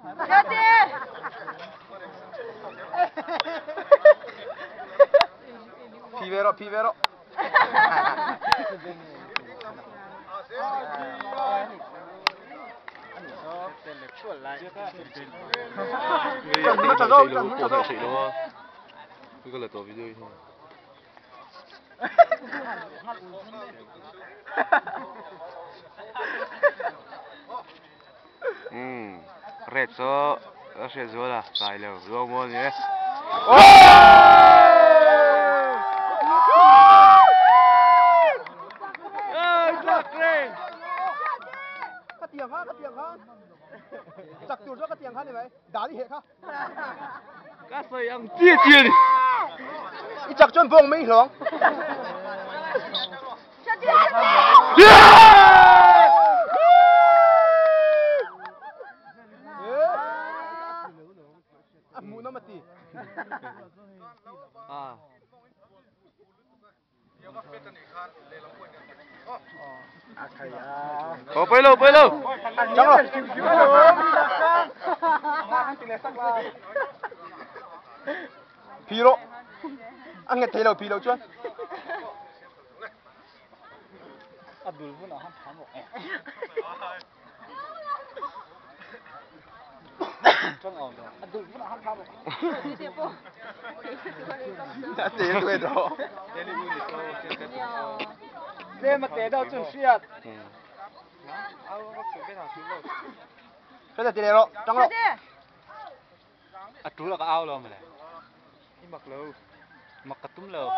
小姐。皮vero. Cái là tổ video thôi. Red so, red so là, sai rồi, luôn luôn nhé. Cái tiếng ha. Chặt chuột cho cái tiếng ha này mày, đá đi hệ ha. Cái sợi ăn chia đi. Đi chặt chuột vương mấy hướng. Mu nó mati. Bơi lâu. Chẳng rồi. Piro. Anh nghe thấy đâu piro chưa? Abdul pun nak ham một. Chân ổn rồi. Abdul pun nak ham một. Tiền quên rồi. Đây mà té đâu chuẩn xuyệt. Cái là tiền rồi, trong rồi. Chú là có ao luôn mà này. Mặc lâu, mặc cả túm lâu.